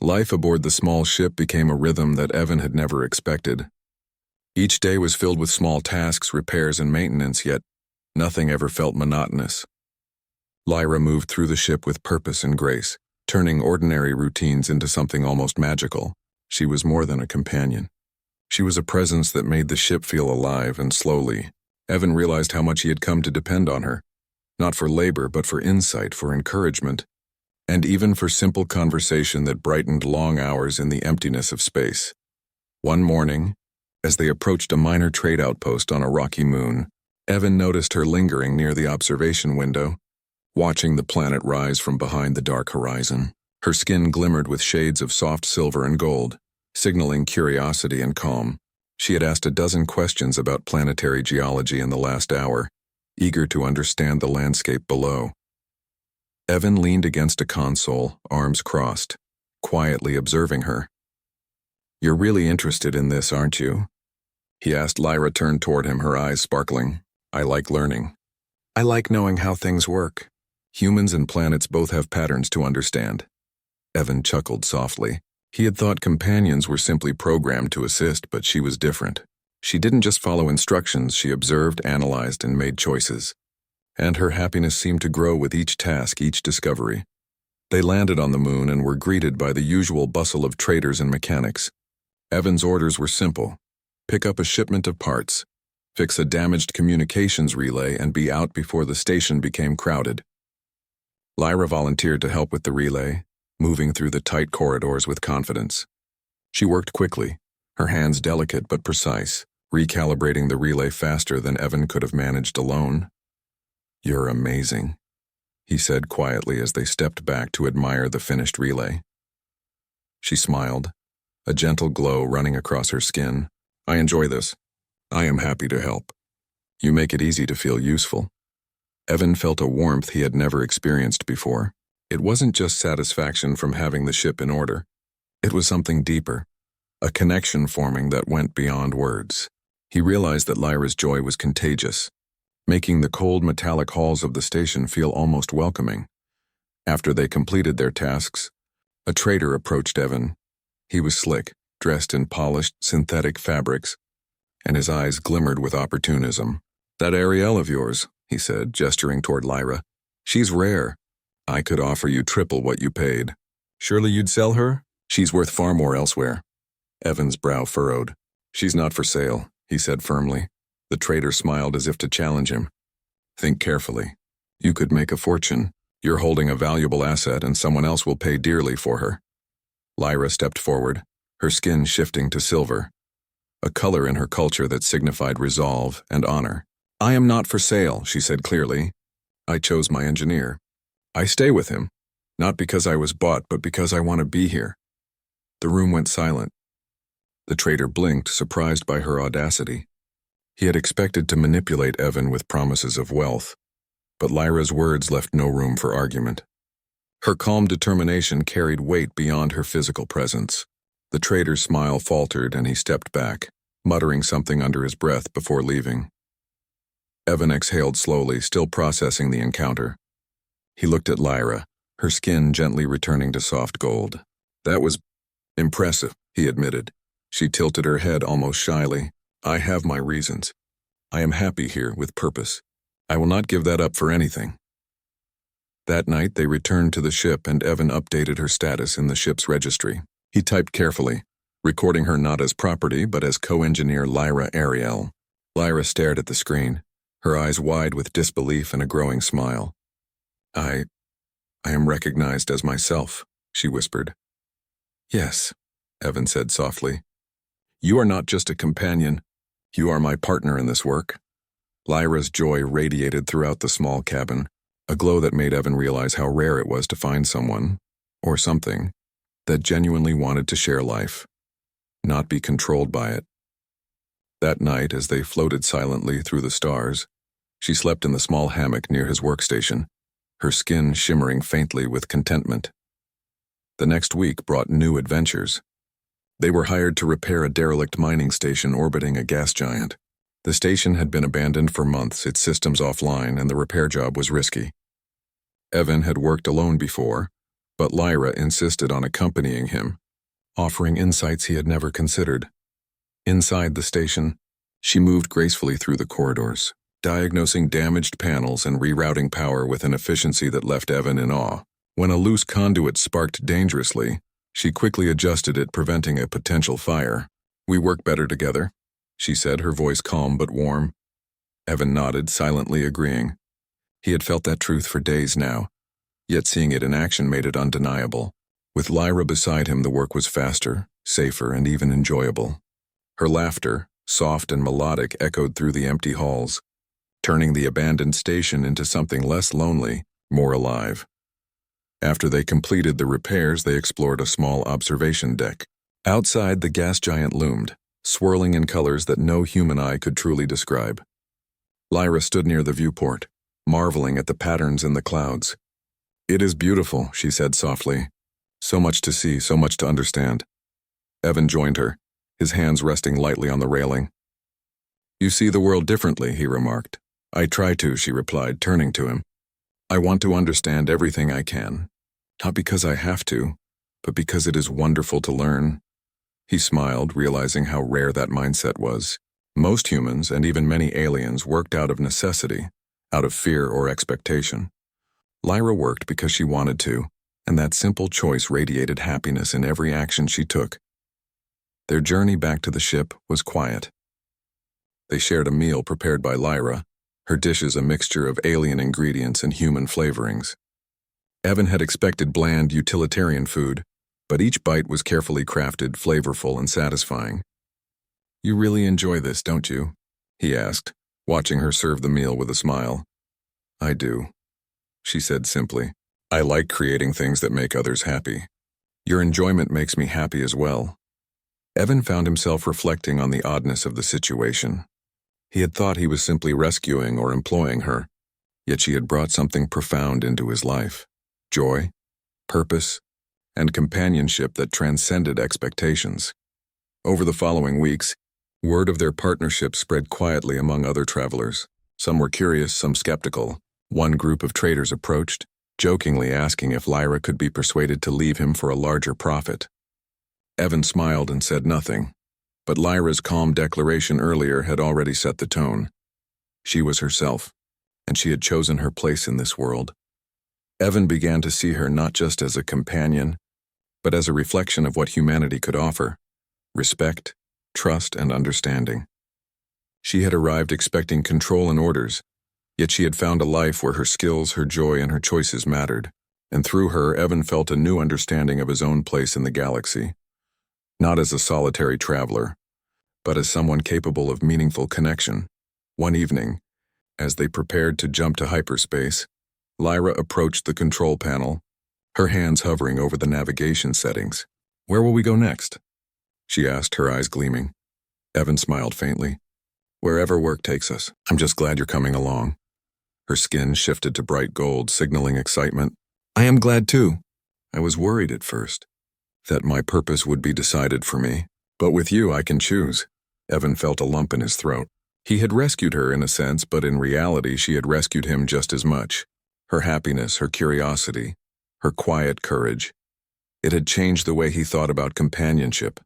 Life aboard the small ship became a rhythm that Evan had never expected. Each day was filled with small tasks, repairs, and maintenance, yet nothing ever felt monotonous. Lyra moved through the ship with purpose and grace, turning ordinary routines into something almost magical. She was more than a companion. She was a presence that made the ship feel alive, and slowly, Evan realized how much he had come to depend on her. Not for labor, but for insight, for encouragement, and even for simple conversation that brightened long hours in the emptiness of space. One morning, as they approached a minor trade outpost on a rocky moon, Evan noticed her lingering near the observation window, watching the planet rise from behind the dark horizon. Her skin glimmered with shades of soft silver and gold, signaling curiosity and calm. She had asked a dozen questions about planetary geology in the last hour, eager to understand the landscape below. Evan leaned against a console, arms crossed, quietly observing her. "You're really interested in this, aren't you?" he asked. Lyra turned toward him, her eyes sparkling. "I like learning. I like knowing how things work. Humans and planets both have patterns to understand." Evan chuckled softly. He had thought companions were simply programmed to assist, but she was different. She didn't just follow instructions, she observed, analyzed, and made choices. And her happiness seemed to grow with each task, each discovery. They landed on the moon and were greeted by the usual bustle of traders and mechanics. Evan's orders were simple: pick up a shipment of parts, fix a damaged communications relay, and be out before the station became crowded. Lyra volunteered to help with the relay, moving through the tight corridors with confidence. She worked quickly, her hands delicate but precise, recalibrating the relay faster than Evan could have managed alone. "You're amazing," he said quietly as they stepped back to admire the finished relay. She smiled, a gentle glow running across her skin. "I enjoy this. I am happy to help. You make it easy to feel useful." Evan felt a warmth he had never experienced before. It wasn't just satisfaction from having the ship in order. It was something deeper, a connection forming that went beyond words. He realized that Lyra's joy was contagious, making the cold metallic halls of the station feel almost welcoming. After they completed their tasks, a trader approached Evan. He was slick, dressed in polished synthetic fabrics, and his eyes glimmered with opportunism. "That Ariel of yours," he said, gesturing toward Lyra. "She's rare. I could offer you triple what you paid. Surely you'd sell her? She's worth far more elsewhere." Evan's brow furrowed. "She's not for sale," he said firmly. The trader smiled as if to challenge him. "Think carefully. You could make a fortune. You're holding a valuable asset and someone else will pay dearly for her." Lyra stepped forward, her skin shifting to silver, a color in her culture that signified resolve and honor. "I am not for sale," she said clearly. "I chose my engineer. I stay with him, not because I was bought, but because I want to be here." The room went silent. The trader blinked, surprised by her audacity. He had expected to manipulate Evan with promises of wealth, but Lyra's words left no room for argument. Her calm determination carried weight beyond her physical presence. The trader's smile faltered and he stepped back, muttering something under his breath before leaving. Evan exhaled slowly, still processing the encounter. He looked at Lyra, her skin gently returning to soft gold. "That was impressive," he admitted. She tilted her head almost shyly. "I have my reasons. I am happy here with purpose. I will not give that up for anything." That night they returned to the ship and Evan updated her status in the ship's registry. He typed carefully, recording her not as property but as co-engineer Lyra Ariel. Lyra stared at the screen, her eyes wide with disbelief and a growing smile. I am recognized as myself," she whispered. "Yes," Evan said softly. "You are not just a companion. You are my partner in this work." Lyra's joy radiated throughout the small cabin, a glow that made Evan realize how rare it was to find someone, or something, that genuinely wanted to share life, not be controlled by it. That night, as they floated silently through the stars, she slept in the small hammock near his workstation, her skin shimmering faintly with contentment. The next week brought new adventures. They were hired to repair a derelict mining station orbiting a gas giant. The station had been abandoned for months, its systems offline, and the repair job was risky. Evan had worked alone before, But Lyra insisted on accompanying him, offering insights he had never considered. Inside the station, she moved gracefully through the corridors, diagnosing damaged panels and rerouting power with an efficiency that left Evan in awe. When a loose conduit sparked dangerously, she quickly adjusted it, preventing a potential fire. "We work better together," she said, her voice calm but warm. Evan nodded, silently agreeing. He had felt that truth for days now, yet seeing it in action made it undeniable. With Lyra beside him, the work was faster, safer, and even enjoyable. Her laughter, soft and melodic, echoed through the empty halls, turning the abandoned station into something less lonely, more alive. After they completed the repairs, they explored a small observation deck. Outside, the gas giant loomed, swirling in colors that no human eye could truly describe. Lyra stood near the viewport, marveling at the patterns in the clouds. "It is beautiful," she said softly. "So much to see, so much to understand." Evan joined her, his hands resting lightly on the railing. "You see the world differently," he remarked. "I try to," she replied, turning to him. "I want to understand everything I can. Not because I have to, but because it is wonderful to learn." He smiled, realizing how rare that mindset was. Most humans, and even many aliens, worked out of necessity, out of fear or expectation. Lyra worked because she wanted to, and that simple choice radiated happiness in every action she took. Their journey back to the ship was quiet. They shared a meal prepared by Lyra, her dishes a mixture of alien ingredients and human flavorings. Evan had expected bland, utilitarian food, but each bite was carefully crafted, flavorful, and satisfying. "You really enjoy this, don't you?" he asked, watching her serve the meal with a smile. "I do," she said simply. "I like creating things that make others happy. Your enjoyment makes me happy as well." Evan found himself reflecting on the oddness of the situation. He had thought he was simply rescuing or employing her, yet she had brought something profound into his life: joy, purpose, and companionship that transcended expectations. Over the following weeks, word of their partnership spread quietly among other travelers. Some were curious, some skeptical. One group of traders approached, jokingly asking if Lyra could be persuaded to leave him for a larger profit. Evan smiled and said nothing, but Lyra's calm declaration earlier had already set the tone. She was herself, and she had chosen her place in this world. Evan began to see her not just as a companion, but as a reflection of what humanity could offer: respect, trust, and understanding. She had arrived expecting control and orders, yet she had found a life where her skills, her joy, and her choices mattered. And through her, Evan felt a new understanding of his own place in the galaxy. Not as a solitary traveler, but as someone capable of meaningful connection. One evening, as they prepared to jump to hyperspace, Lyra approached the control panel, her hands hovering over the navigation settings. "Where will we go next?" she asked, her eyes gleaming. Evan smiled faintly. "Wherever work takes us. I'm just glad you're coming along." Her skin shifted to bright gold, signaling excitement. "I am glad too. I was worried at first that my purpose would be decided for me, but with you I can choose." Evan felt a lump in his throat. He had rescued her in a sense, but in reality she had rescued him just as much. Her happiness, her curiosity, her quiet courage. It had changed the way he thought about companionship,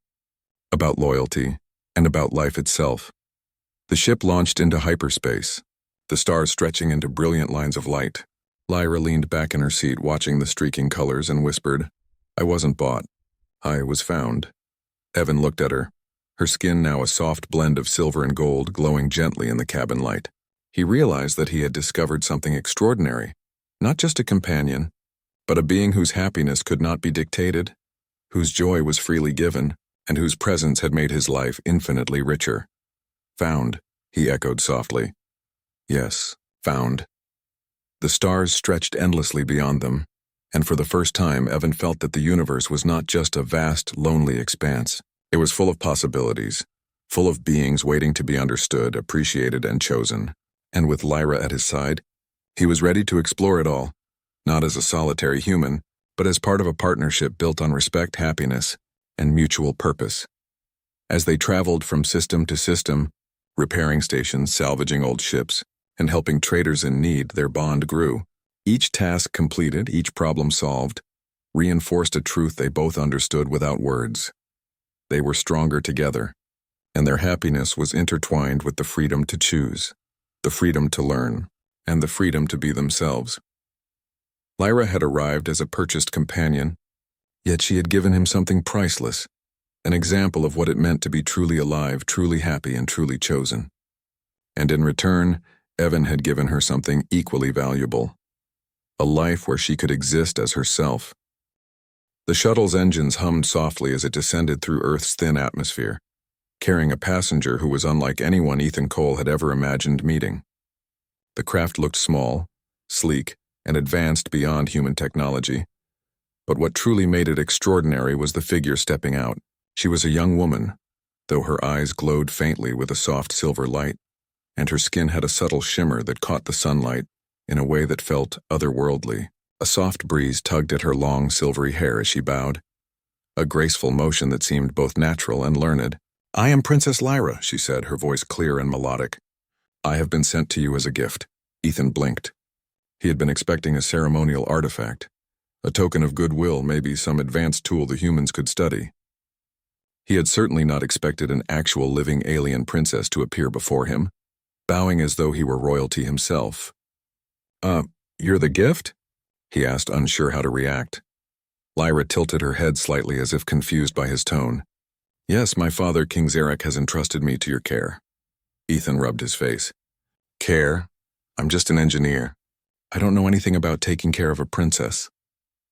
about loyalty, and about life itself. The ship launched into hyperspace, the stars stretching into brilliant lines of light. Lyra leaned back in her seat, watching the streaking colors, and whispered, "I wasn't bought. I was found." Evan looked at her, her skin now a soft blend of silver and gold glowing gently in the cabin light. He realized that he had discovered something extraordinary, not just a companion, but a being whose happiness could not be dictated, whose joy was freely given, and whose presence had made his life infinitely richer. "Found," he echoed softly. "Yes, found." The stars stretched endlessly beyond them, and for the first time Evan felt that the universe was not just a vast, lonely expanse. It was full of possibilities, full of beings waiting to be understood, appreciated, and chosen. And with Lyra at his side, he was ready to explore it all, not as a solitary human, but as part of a partnership built on respect, happiness, and mutual purpose. As they traveled from system to system, repairing stations, salvaging old ships, and helping traders in need, their bond grew. Each task completed, each problem solved, reinforced a truth they both understood without words. They were stronger together, and their happiness was intertwined with the freedom to choose, the freedom to learn, and the freedom to be themselves. Lyra had arrived as a purchased companion, yet she had given him something priceless, an example of what it meant to be truly alive, truly happy, and truly chosen. And in return, Evan had given her something equally valuable, a life where she could exist as herself. The shuttle's engines hummed softly as it descended through Earth's thin atmosphere, carrying a passenger who was unlike anyone Ethan Cole had ever imagined meeting. The craft looked small, sleek, and advanced beyond human technology. But what truly made it extraordinary was the figure stepping out. She was a young woman, though her eyes glowed faintly with a soft silver light, and her skin had a subtle shimmer that caught the sunlight in a way that felt otherworldly. A soft breeze tugged at her long, silvery hair as she bowed, a graceful motion that seemed both natural and learned. "I am Princess Lyra," she said, her voice clear and melodic. "I have been sent to you as a gift." Ethan blinked. He had been expecting a ceremonial artifact, a token of goodwill, maybe some advanced tool the humans could study. He had certainly not expected an actual living alien princess to appear before him, bowing as though he were royalty himself. You're the gift?" he asked, unsure how to react. Lyra tilted her head slightly as if confused by his tone. "Yes, my father, King Zarek, has entrusted me to your care." Ethan rubbed his face. "Care? I'm just an engineer. I don't know anything about taking care of a princess."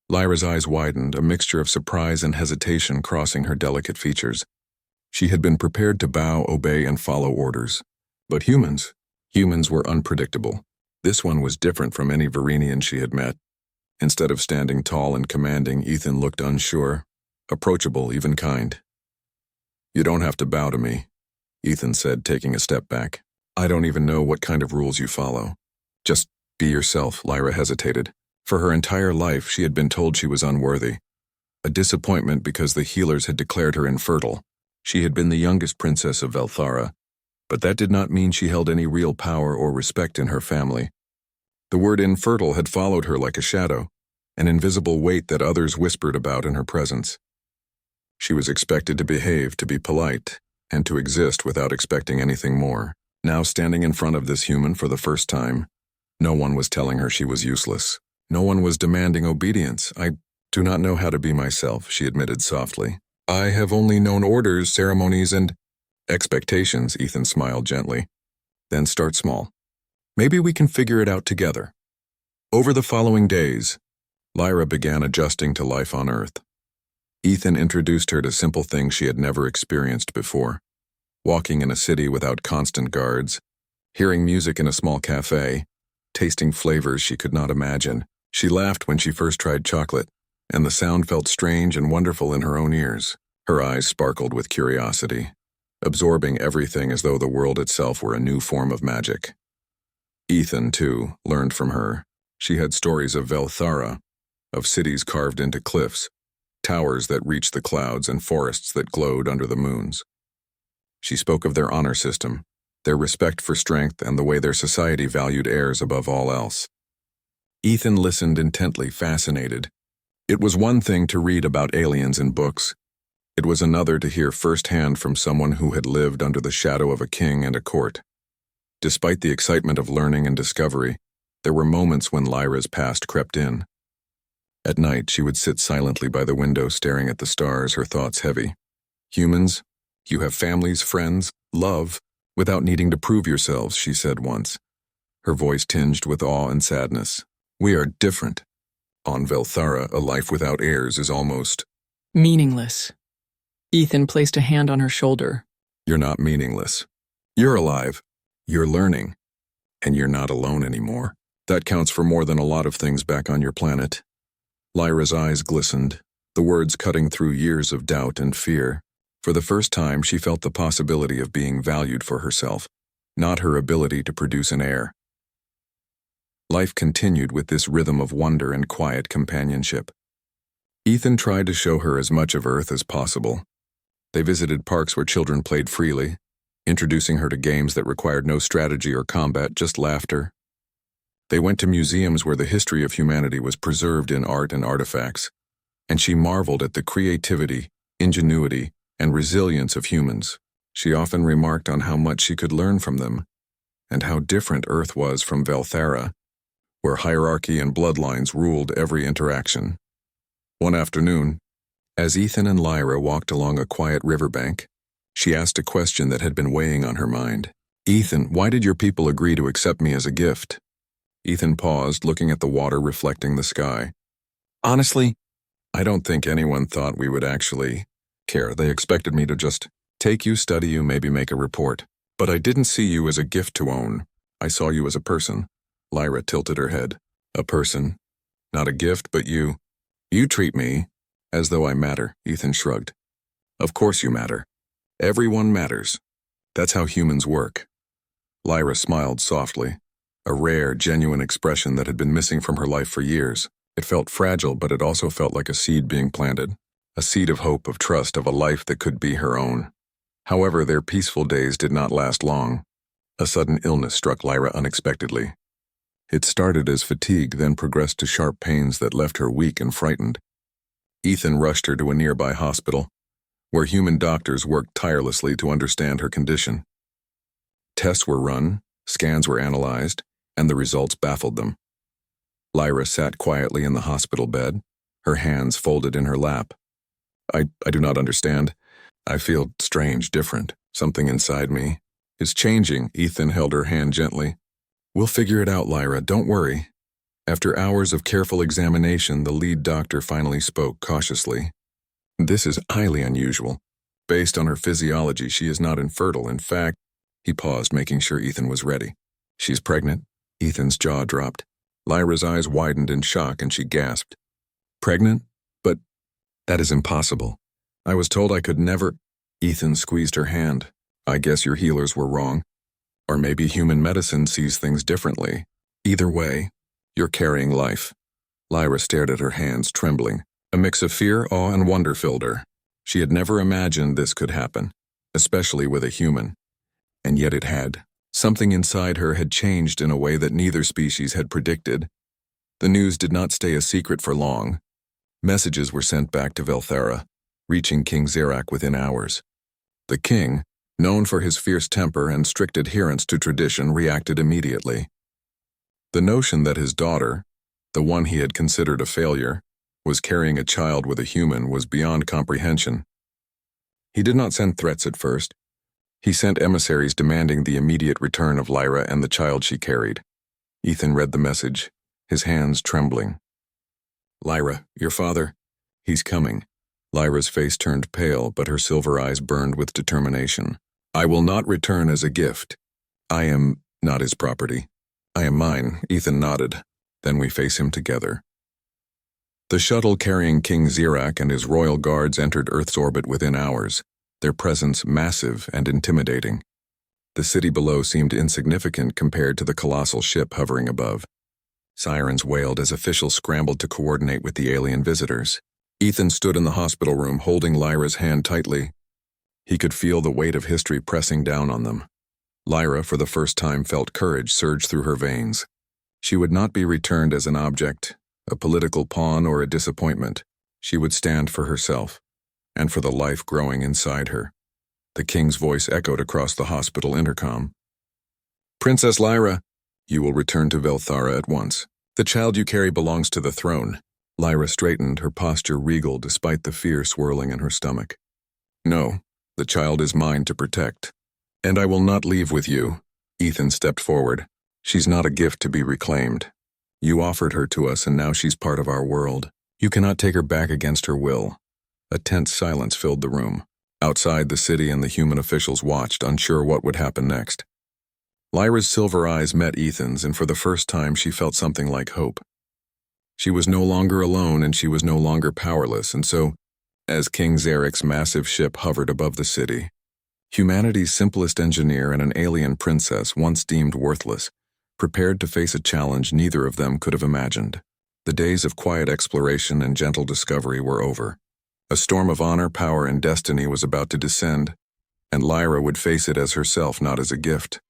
Lyra's eyes widened, a mixture of surprise and hesitation crossing her delicate features. She had been prepared to bow, obey, and follow orders. But humans were unpredictable. This one was different from any Varenian she had met. Instead of standing tall and commanding, Ethan looked unsure, approachable, even kind. "You don't have to bow to me," Ethan said, taking a step back. "I don't even know what kind of rules you follow. Just be yourself." Lyra hesitated. For her entire life, she had been told she was unworthy. A disappointment because the healers had declared her infertile. She had been the youngest princess of Velthara, but that did not mean she held any real power or respect in her family. The word infertile had followed her like a shadow, an invisible weight that others whispered about in her presence. She was expected to behave, to be polite, and to exist without expecting anything more. Now, standing in front of this human for the first time, no one was telling her she was useless. No one was demanding obedience. "I do not know how to be myself," she admitted softly. "I have only known orders, ceremonies, and expectations," Ethan smiled gently. "Then start small. Maybe we can figure it out together." Over the following days, Lyra began adjusting to life on Earth. Ethan introduced her to simple things she had never experienced before. Walking in a city without constant guards, hearing music in a small cafe, tasting flavors she could not imagine. She laughed when she first tried chocolate, and the sound felt strange and wonderful in her own ears. Her eyes sparkled with curiosity, absorbing everything as though the world itself were a new form of magic. Ethan, too, learned from her. She had stories of Velthara, of cities carved into cliffs, towers that reached the clouds, and forests that glowed under the moons. She spoke of their honor system, their respect for strength, and the way their society valued heirs above all else. Ethan listened intently, fascinated. It was one thing to read about aliens in books. It was another to hear firsthand from someone who had lived under the shadow of a king and a court. Despite the excitement of learning and discovery, there were moments when Lyra's past crept in. At night, she would sit silently by the window staring at the stars, her thoughts heavy. "Humans, you have families, friends, love, without needing to prove yourselves," she said once, her voice tinged with awe and sadness. "We are different. On Velthara, a life without heirs is almost meaningless." Ethan placed a hand on her shoulder. "You're not meaningless. You're alive. You're learning. And you're not alone anymore. That counts for more than a lot of things back on your planet." Lyra's eyes glistened, the words cutting through years of doubt and fear. For the first time, she felt the possibility of being valued for herself, not her ability to produce an heir. Life continued with this rhythm of wonder and quiet companionship. Ethan tried to show her as much of Earth as possible. They visited parks where children played freely, introducing her to games that required no strategy or combat, just laughter. They went to museums where the history of humanity was preserved in art and artifacts, and she marveled at the creativity, ingenuity, and resilience of humans. She often remarked on how much she could learn from them, and how different Earth was from Velthara, where hierarchy and bloodlines ruled every interaction. One afternoon, as Ethan and Lyra walked along a quiet riverbank, she asked a question that had been weighing on her mind. "Ethan, why did your people agree to accept me as a gift?" Ethan paused, looking at the water reflecting the sky. "Honestly, I don't think anyone thought we would actually care. They expected me to just take you, study you, maybe make a report. But I didn't see you as a gift to own. I saw you as a person." Lyra tilted her head. "A person? Not a gift, but you. You treat me as though I matter," Ethan shrugged. "Of course you matter. Everyone matters. That's how humans work." Lyra smiled softly, a rare, genuine expression that had been missing from her life for years. It felt fragile, but it also felt like a seed being planted, a seed of hope, of trust, of a life that could be her own. However, their peaceful days did not last long. A sudden illness struck Lyra unexpectedly. It started as fatigue, then progressed to sharp pains that left her weak and frightened. Ethan rushed her to a nearby hospital, where human doctors worked tirelessly to understand her condition. Tests were run, scans were analyzed, and the results baffled them. Lyra sat quietly in the hospital bed, her hands folded in her lap. I do not understand. I feel strange, different. Something inside me is changing." Ethan held her hand gently. "We'll figure it out, Lyra, don't worry." After hours of careful examination, the lead doctor finally spoke cautiously. "This is highly unusual. Based on her physiology, she is not infertile. In fact," he paused, making sure Ethan was ready. "She's pregnant." Ethan's jaw dropped. Lyra's eyes widened in shock and she gasped. "Pregnant? But that is impossible. I was told I could never." Ethan squeezed her hand. "I guess your healers were wrong. Or maybe human medicine sees things differently. Either way, you're carrying life." Lyra stared at her hands, trembling. A mix of fear, awe, and wonder filled her. She had never imagined this could happen, especially with a human. And yet it had. Something inside her had changed in a way that neither species had predicted. The news did not stay a secret for long. Messages were sent back to Velthara, reaching King Xerac within hours. The king, known for his fierce temper and strict adherence to tradition, reacted immediately. The notion that his daughter, the one he had considered a failure, was carrying a child with a human was beyond comprehension. He did not send threats at first. He sent emissaries demanding the immediate return of Lyra and the child she carried. Ethan read the message, his hands trembling. "Lyra, your father, he's coming." Lyra's face turned pale, but her silver eyes burned with determination. "I will not return as a gift. I am not his property. I am mine." Ethan nodded. "Then we face him together." The shuttle carrying King Xerac and his royal guards entered Earth's orbit within hours, their presence massive and intimidating. The city below seemed insignificant compared to the colossal ship hovering above. Sirens wailed as officials scrambled to coordinate with the alien visitors. Ethan stood in the hospital room holding Lyra's hand tightly. He could feel the weight of history pressing down on them. Lyra, for the first time, felt courage surge through her veins. She would not be returned as an object, a political pawn, or a disappointment. She would stand for herself, and for the life growing inside her. The king's voice echoed across the hospital intercom. "Princess Lyra, you will return to Velthara at once. The child you carry belongs to the throne." Lyra straightened, her posture regal despite the fear swirling in her stomach. "No, the child is mine to protect. And I will not leave with you." Ethan stepped forward. "She's not a gift to be reclaimed. You offered her to us and now she's part of our world. You cannot take her back against her will." A tense silence filled the room. Outside, the city and the human officials watched, unsure what would happen next. Lyra's silver eyes met Ethan's, and for the first time she felt something like hope. She was no longer alone and she was no longer powerless, and so, as King Xerac's massive ship hovered above the city, humanity's simplest engineer and an alien princess once deemed worthless, prepared to face a challenge neither of them could have imagined. The days of quiet exploration and gentle discovery were over. A storm of honor, power, and destiny was about to descend, and Lyra would face it as herself, not as a gift.